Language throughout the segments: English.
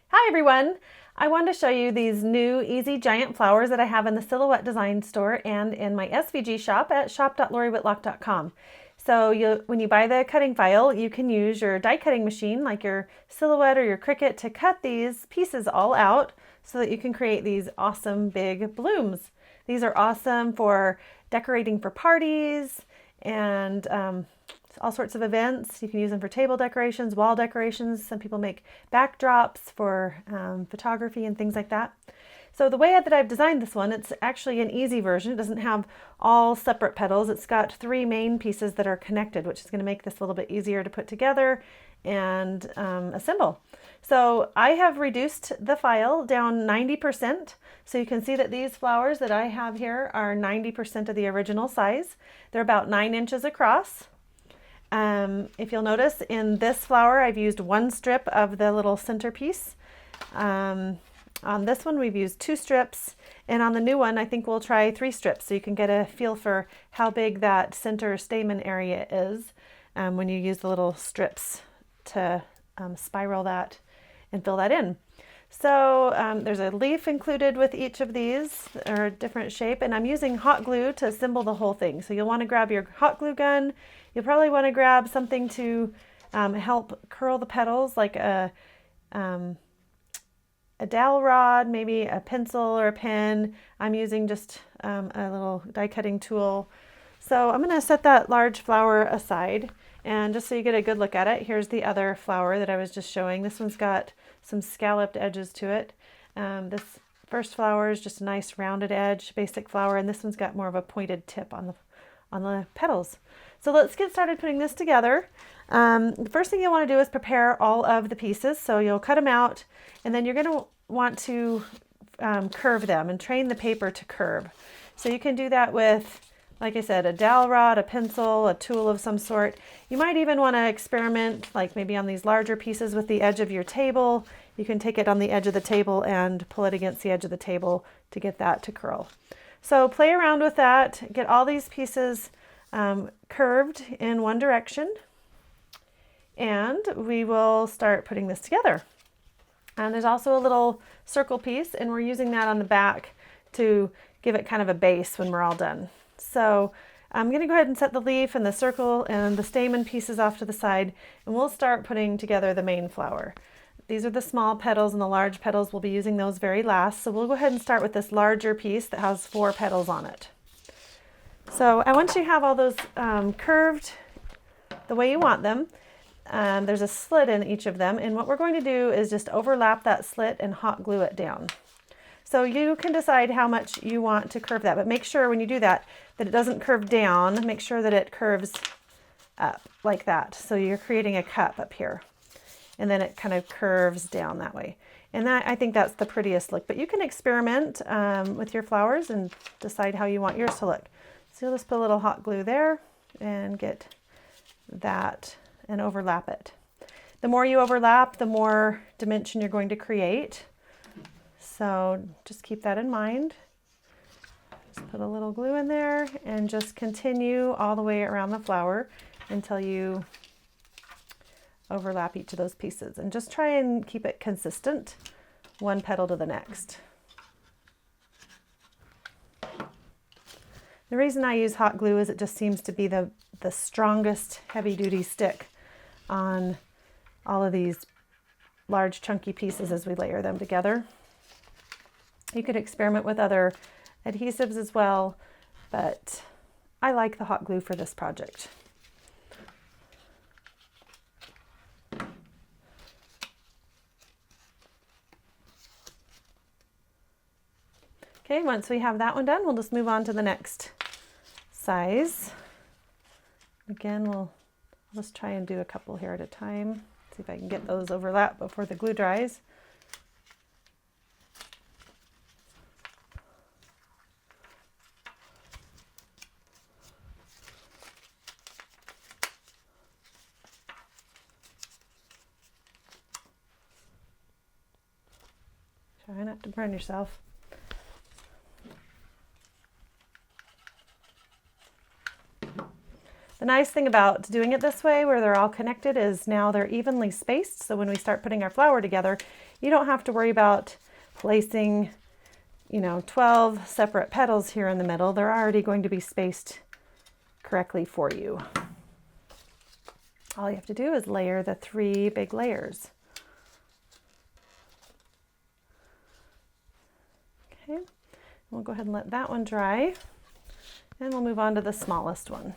Hi everyone! I wanted to show you these new easy giant flowers that I have in the Silhouette Design store and in my SVG shop at shop.loriwhitlock.com. So when you buy the cutting file, you can use your die cutting machine like your Silhouette or your Cricut to cut these pieces all out so that you can create these awesome big blooms. These are awesome for decorating for parties and all sorts of events. You can use them for table decorations, wall decorations. Some people make backdrops for photography and things like that. So the way that I've designed this one, it's actually an easy version. It doesn't have all separate petals. It's got 3 main pieces that are connected, which is going to make this a little bit easier to put together and assemble. So I have reduced the file down 90%. So you can see that these flowers that I have here are 90% of the original size. They're about 9 inches across. If you'll notice, in this flower I've used 1 strip of the little centerpiece. On this one we've used 2 strips, and on the new one I think we'll try 3 strips so you can get a feel for how big that center stamen area is when you use the little strips to spiral that and fill that in. So there's a leaf included with each of these, or a different shape, and I'm using hot glue to assemble the whole thing. So you'll want to grab your hot glue gun. You'll probably want to grab something to help curl the petals, like a dowel rod, maybe a pencil or a pen. I'm using just a little die cutting tool. So I'm going to set that large flower aside, and just so you get a good look at it, here's the other flower that I was just showing. This one's got some scalloped edges to it. This first flower is just a nice rounded edge, basic flower, and this one's got more of a pointed tip on the petals. So let's get started putting this together. The first thing you'll want to do is prepare all of the pieces. So you'll cut them out, and then you're going to want to curve them and train the paper to curve. So you can do that with, like I said, a dowel rod, a pencil, a tool of some sort. You might even want to experiment, like maybe on these larger pieces with the edge of your table. You can take it on the edge of the table and pull it against the edge of the table to get that to curl. So play around with that, get all these pieces curved in one direction, and we will start putting this together. And there's also a little circle piece, and we're using that on the back to give it kind of a base when we're all done. So I'm going to go ahead and set the leaf and the circle and the stamen pieces off to the side, and we'll start putting together the main flower. These are the small petals, and the large petals, we'll be using those very last. So we'll go ahead and start with this larger piece that has 4 petals on it. So once you have all those curved the way you want them, there's a slit in each of them, and what we're going to do is just overlap that slit and hot glue it down. So you can decide how much you want to curve that, but make sure when you do that it doesn't curve down. Make sure that it curves up like that. So you're creating a cup up here, and then it kind of curves down that way. And I think that's the prettiest look, but you can experiment with your flowers and decide how you want yours to look. So you'll just put a little hot glue there and get that and overlap it. The more you overlap, the more dimension you're going to create. So just keep that in mind. Just put a little glue in there and just continue all the way around the flower until you overlap each of those pieces. And just try and keep it consistent, one petal to the next. The reason I use hot glue is it just seems to be the strongest heavy-duty stick on all of these large chunky pieces as we layer them together. You could experiment with other adhesives as well, but I like the hot glue for this project. Okay, once we have that one done, we'll just move on to the next size. Again, we'll just try and do a couple here at a time. See if I can get those overlap before the glue dries. Try not to burn yourself. The nice thing about doing it this way, where they're all connected, is now they're evenly spaced. So when we start putting our flower together, you don't have to worry about placing, 12 separate petals here in the middle. They're already going to be spaced correctly for you. All you have to do is layer the 3 big layers. Okay, we'll go ahead and let that one dry, and we'll move on to the smallest one.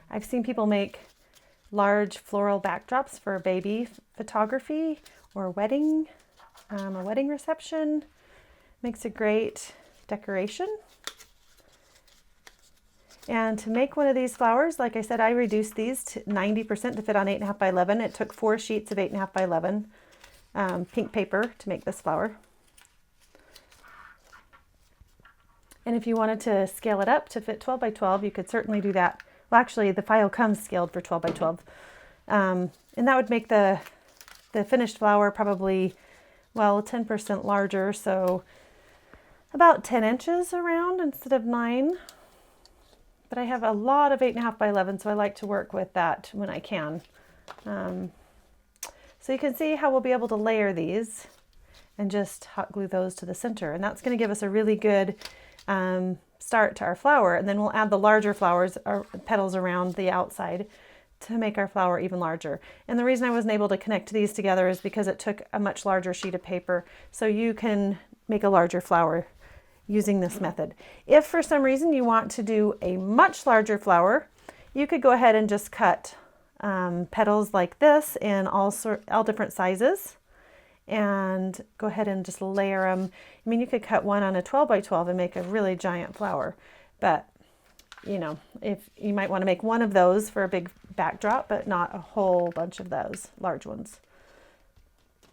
I've seen people make large floral backdrops for baby photography or a wedding reception. Makes a great decoration. And to make one of these flowers, like I said, I reduced these to 90% to fit on 8.5 by 11. It took 4 sheets of 8.5 by 11 pink paper to make this flower. And if you wanted to scale it up to fit 12 by 12, you could certainly do that. Well, actually, the file comes scaled for 12 by 12. And that would make the finished flower probably, 10% larger. So about 10 inches around instead of 9. But I have a lot of 8.5 by 11, so I like to work with that when I can. So you can see how we'll be able to layer these and just hot glue those to the center. And that's going to give us a really good start to our flower, and then we'll add the larger flowers or petals around the outside to make our flower even larger. And the reason I wasn't able to connect these together is because it took a much larger sheet of paper. So you can make a larger flower using this method. If for some reason you want to do a much larger flower, you could go ahead and just cut petals like this in all different sizes, and go ahead and just layer them. I mean, you could cut one on a 12 by 12 and make a really giant flower, but if you might want to make one of those for a big backdrop, but not a whole bunch of those large ones.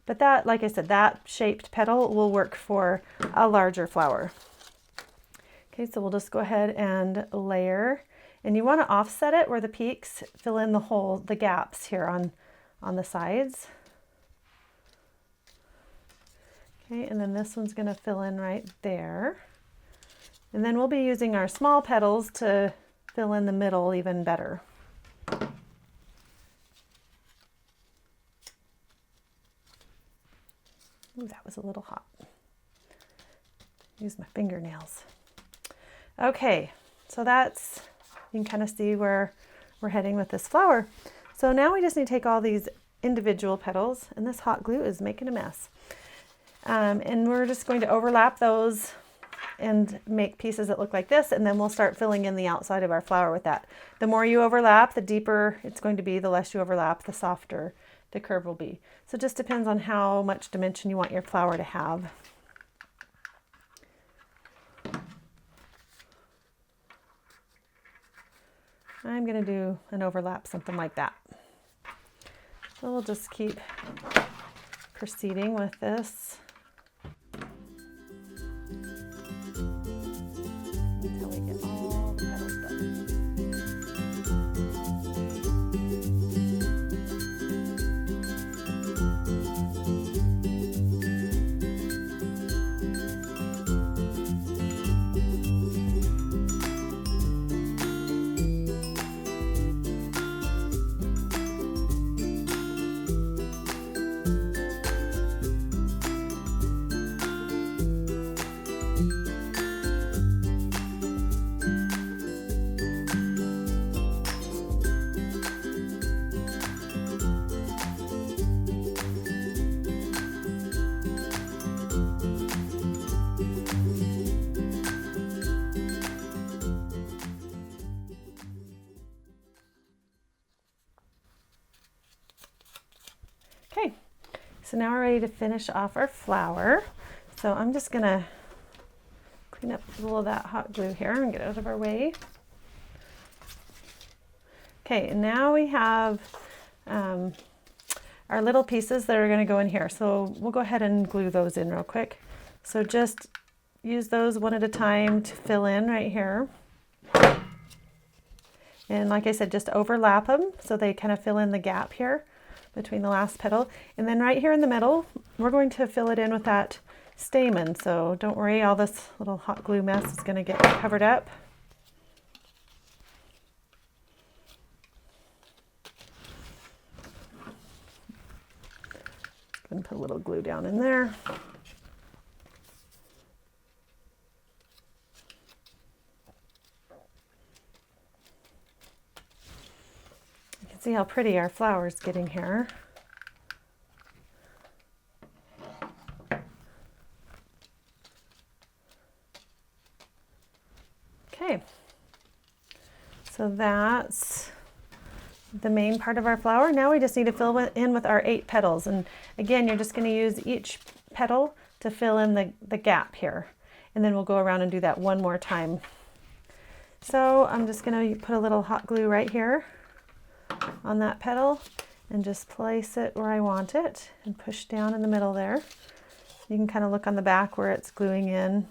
But that, like I said, that shaped petal will work for a larger flower. Okay, so we'll just go ahead and layer, and you want to offset it where the peaks fill in the gaps here on the sides. Okay, and then this one's going to fill in right there. And then we'll be using our small petals to fill in the middle even better. Ooh, that was a little hot. Use my fingernails. Okay, so you can kind of see where we're heading with this flower. So now we just need to take all these individual petals, and this hot glue is making a mess. And we're just going to overlap those and make pieces that look like this, and then we'll start filling in the outside of our flower with that. The more you overlap, the deeper it's going to be. The less you overlap, the softer the curve will be. So it just depends on how much dimension you want your flower to have. I'm going to do an overlap, something like that. So we'll just keep proceeding with this until we get all the petals done. Okay, so now we're ready to finish off our flower. So I'm just going to clean up a little of that hot glue here and get it out of our way. Okay, and now we have our our little pieces that are going to go in here. So we'll go ahead and glue those in real quick. So just use those one at a time to fill in right here. And like I said, just overlap them so they kind of fill in the gap here between the last petal. And then right here in the middle, we're going to fill it in with that stamen. So don't worry, all this little hot glue mess is going to get covered up. Going to put a little glue down in there. You can see how pretty our flower is getting here. Okay, so that's the main part of our flower. Now we just need to fill it in with our 8 petals. And again, you're just going to use each petal to fill in the gap here. And then we'll go around and do that one more time. So I'm just going to put a little hot glue right here on that petal and just place it where I want it and push down in the middle there. You can kind of look on the back where it's gluing in.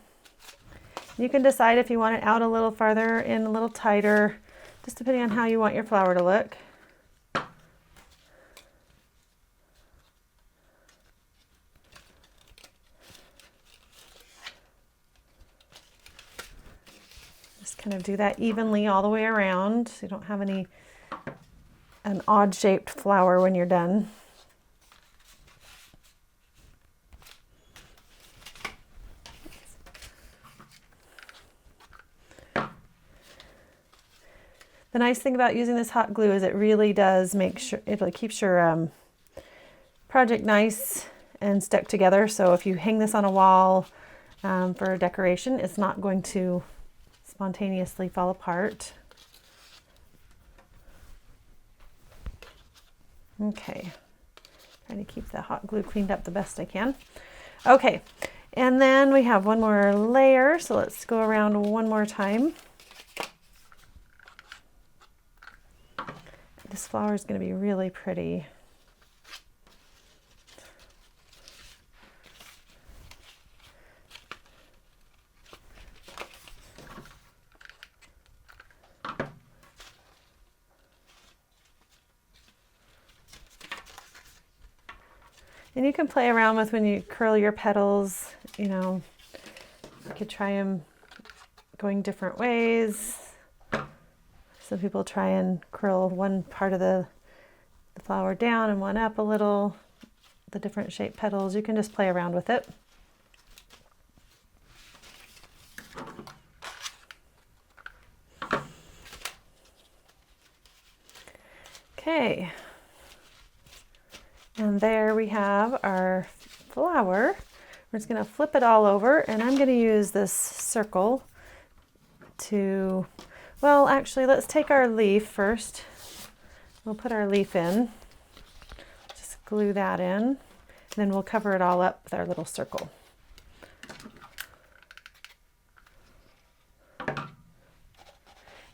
You can decide if you want it out a little farther, in a little tighter, just depending on how you want your flower to look. Just kind of do that evenly all the way around so you don't have an odd shaped flower when you're done. The nice thing about using this hot glue is it really does make sure, it keeps your project nice and stuck together. So if you hang this on a wall for decoration, it's not going to spontaneously fall apart. Okay, trying to keep the hot glue cleaned up the best I can. Okay, and then we have one more layer, so let's go around one more time. This flower is going to be really pretty. And you can play around with when you curl your petals, you know, you could try them going different ways. Some people try and curl one part of the flower down and one up a little, the different shaped petals. You can just play around with it. Okay, and there we have our flower. We're just going to flip it all over, and I'm going to use this circle to, well, actually, let's take our leaf first. We'll put our leaf in, just glue that in, and then we'll cover it all up with our little circle.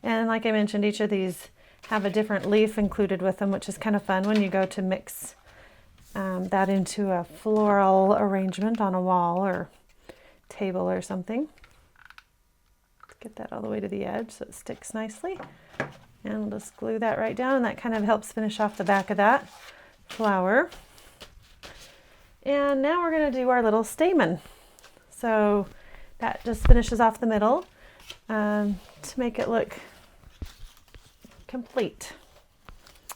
And like I mentioned, each of these have a different leaf included with them, which is kind of fun when you go to mix that into a floral arrangement on a wall or table or something. Get that all the way to the edge so it sticks nicely. And we'll just glue that right down, and that kind of helps finish off the back of that flower. And now we're going to do our little stamen. So that just finishes off the middle to make it look complete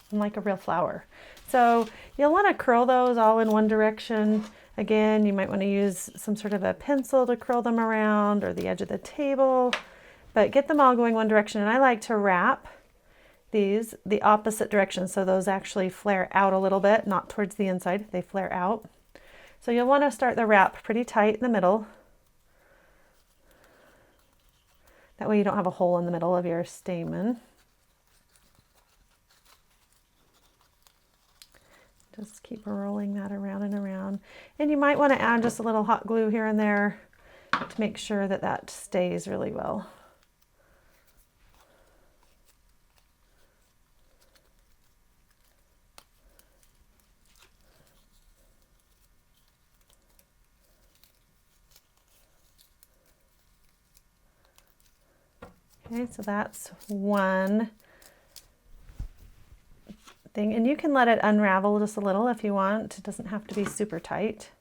and like a real flower. So you'll want to curl those all in one direction. Again, you might want to use some sort of a pencil to curl them around, or the edge of the table, but get them all going one direction. And I like to wrap these the opposite direction, so those actually flare out a little bit, not towards the inside, they flare out. So you'll want to start the wrap pretty tight in the middle. That way you don't have a hole in the middle of your stamen. Just keep rolling that around and around. And you might want to add just a little hot glue here and there to make sure that that stays really well. Okay, so that's one thing, and you can let it unravel just a little if you want. It doesn't have to be super tight.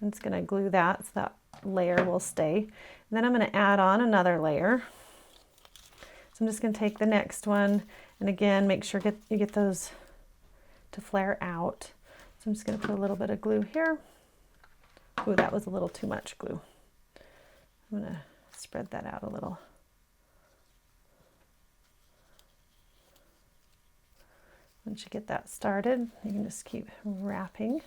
I'm just going to glue that so that layer will stay. And then I'm going to add on another layer. So I'm just going to take the next one, and again, make sure you get those to flare out. So I'm just going to put a little bit of glue here. Ooh, that was a little too much glue. I'm going to spread that out a little. Once you get that started, you can just keep wrapping.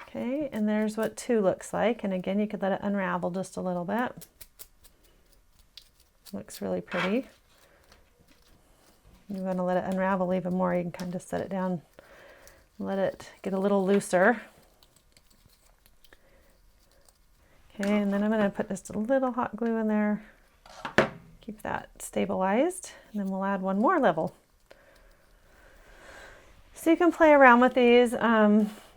Okay, and there's what 2 looks like. And again, you could let it unravel just a little bit. Looks really pretty. You want to let it unravel even more, you can kind of set it down, let it get a little looser. Okay, and then I'm going to put just a little hot glue in there, keep that stabilized, and then we'll add one more level. So you can play around with these.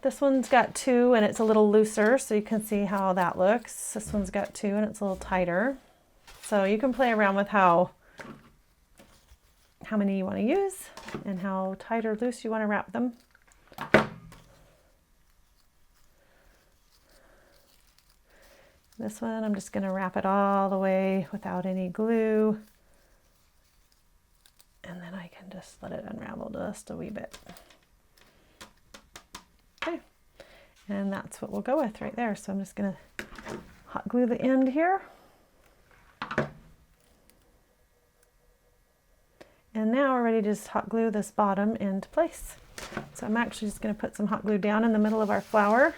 This one's got 2 and it's a little looser, so you can see how that looks. This one's got 2 and it's a little tighter. So you can play around with how many you want to use and how tight or loose you want to wrap them. This one, I'm just going to wrap it all the way without any glue. And then I can just let it unravel just a wee bit. Okay, and that's what we'll go with right there. So I'm just going to hot glue the end here. And now we're ready to just hot glue this bottom into place. So I'm actually just going to put some hot glue down in the middle of our flower.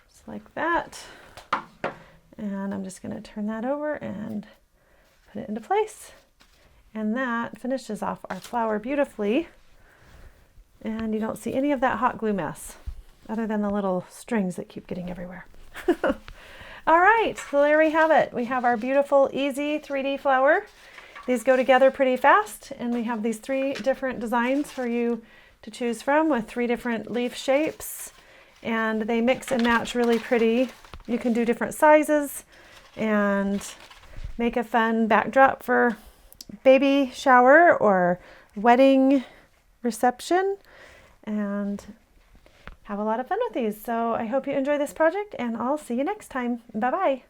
Just like that. And I'm just going to turn that over and put it into place. And that finishes off our flower beautifully. And you don't see any of that hot glue mess, other than the little strings that keep getting everywhere. All right, so there we have it. We have our beautiful, easy 3D flower. These go together pretty fast, and we have these 3 different designs for you to choose from with 3 different leaf shapes, and they mix and match really pretty. You can do different sizes and make a fun backdrop for baby shower or wedding reception, and have a lot of fun with these. So I hope you enjoy this project, and I'll see you next time. Bye-bye.